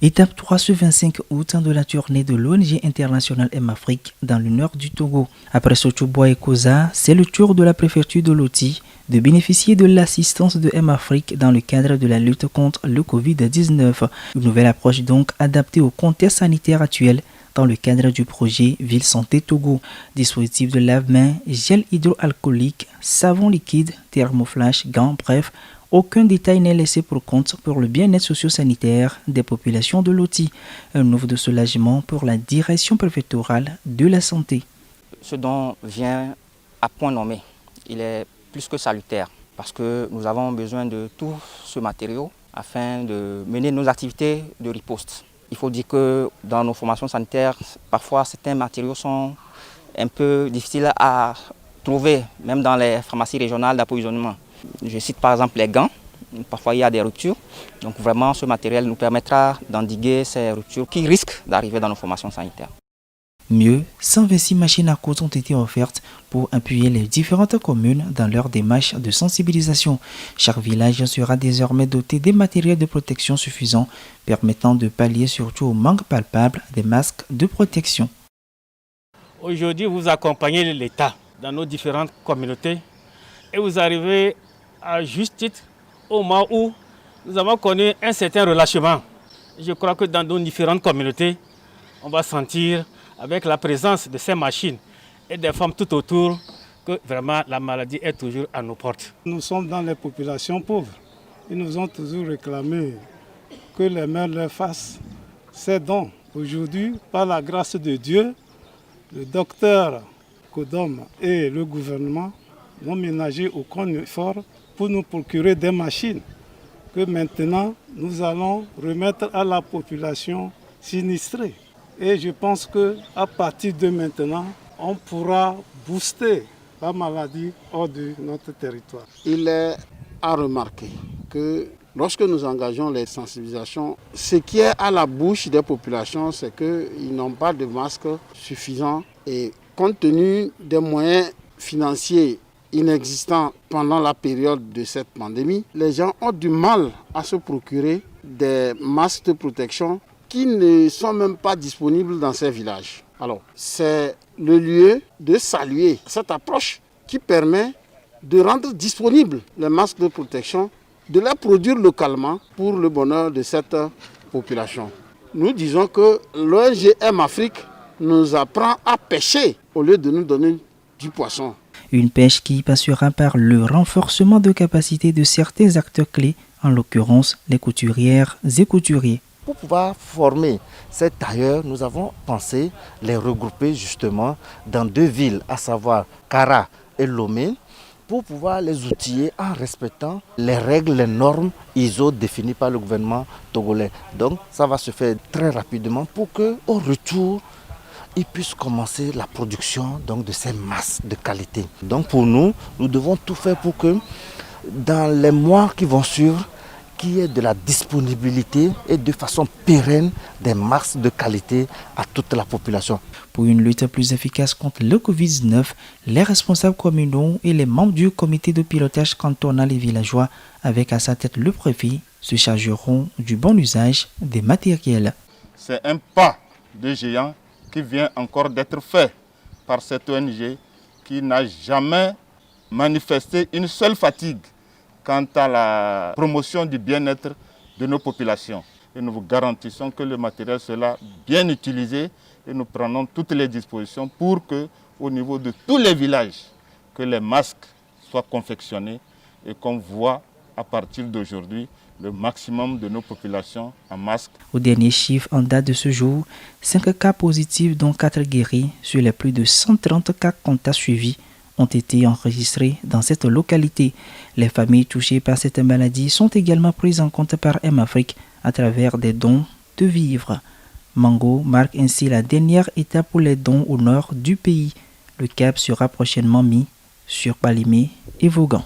Étape 3 ce 25 août de la tournée de l'ONG internationale M-Afrique dans le nord du Togo. Après Sochoubois et Koza, c'est le tour de la préfecture de Loti de bénéficier de l'assistance de M-Afrique dans le cadre de la lutte contre le Covid-19. Une nouvelle approche donc adaptée au contexte sanitaire actuel dans le cadre du projet Ville Santé Togo. Dispositif de lave-mains, gel hydroalcoolique, savon liquide, thermoflash, gants, bref, aucun détail n'est laissé pour compte pour le bien-être socio-sanitaire des populations de Loti. Un offre de soulagement pour la direction préfectorale de la santé. Ce don vient à point nommé. Il est plus que salutaire parce que nous avons besoin de tout ce matériau afin de mener nos activités de riposte. Il faut dire que dans nos formations sanitaires, parfois certains matériaux sont un peu difficiles à trouver, même dans les pharmacies régionales d'approvisionnement. Je cite par exemple les gants, parfois il y a des ruptures, donc vraiment ce matériel nous permettra d'endiguer ces ruptures qui risquent d'arriver dans nos formations sanitaires. Mieux, 126 machines à coudre ont été offertes pour appuyer les différentes communes dans leur démarche de sensibilisation. Chaque village sera désormais doté des matériels de protection suffisants, permettant de pallier surtout au manque palpable des masques de protection. Aujourd'hui, vous accompagnez l'État dans nos différentes communautés et vous arrivez à juste titre au moment où nous avons connu un certain relâchement. Je crois que dans nos différentes communautés, on va sentir avec la présence de ces machines et des femmes tout autour que vraiment la maladie est toujours à nos portes. Nous sommes dans les populations pauvres. Ils nous ont toujours réclamé que les maires leur fassent ces dons. Aujourd'hui, par la grâce de Dieu, le docteur Kodom et le gouvernement n'ont ménagé aucun effort pour nous procurer des machines que maintenant nous allons remettre à la population sinistrée. Et je pense qu'à partir de maintenant, on pourra booster la maladie hors de notre territoire. Il est à remarquer que lorsque nous engageons les sensibilisations, ce qui est à la bouche des populations, c'est qu'ils n'ont pas de masques suffisants. Et compte tenu des moyens financiers inexistants pendant la période de cette pandémie, les gens ont du mal à se procurer des masques de protection qui ne sont même pas disponibles dans ces villages. Alors, c'est le lieu de saluer cette approche qui permet de rendre disponibles les masques de protection, de les produire localement pour le bonheur de cette population. Nous disons que l'ONG M-Afrique nous apprend à pêcher au lieu de nous donner du poisson. Une pêche qui passera par le renforcement de capacités de certains acteurs clés, en l'occurrence les couturières et couturiers. Pour pouvoir former ces tailleurs, nous avons pensé les regrouper justement dans deux villes, à savoir Kara et Lomé, pour pouvoir les outiller en respectant les règles, les normes ISO définies par le gouvernement togolais. Donc ça va se faire très rapidement pour qu'au retour, ils puissent commencer la production donc, de ces masses de qualité. Donc pour nous, nous devons tout faire pour que dans les mois qui vont suivre, qu'il y ait de la disponibilité et de façon pérenne des masques de qualité à toute la population. Pour une lutte plus efficace contre le Covid-19, les responsables communaux et les membres du comité de pilotage cantonal et villageois, avec à sa tête le préfet, se chargeront du bon usage des matériels. C'est un pas de géant qui vient encore d'être fait par cette ONG qui n'a jamais manifesté une seule fatigue quant à la promotion du bien-être de nos populations. Et nous vous garantissons que le matériel sera bien utilisé et nous prenons toutes les dispositions pour que, au niveau de tous les villages, que les masques soient confectionnés et qu'on voit à partir d'aujourd'hui le maximum de nos populations en masque. Au dernier chiffre en date de ce jour, 5 cas positifs dont 4 guéris sur les plus de 130 cas contacts suivis ont été enregistrés dans cette localité. Les familles touchées par cette maladie sont également prises en compte par M-Afrique à travers des dons de vivres. Mango marque ainsi la dernière étape pour les dons au nord du pays. Le cap sera prochainement mis sur Palimé et Vaughan.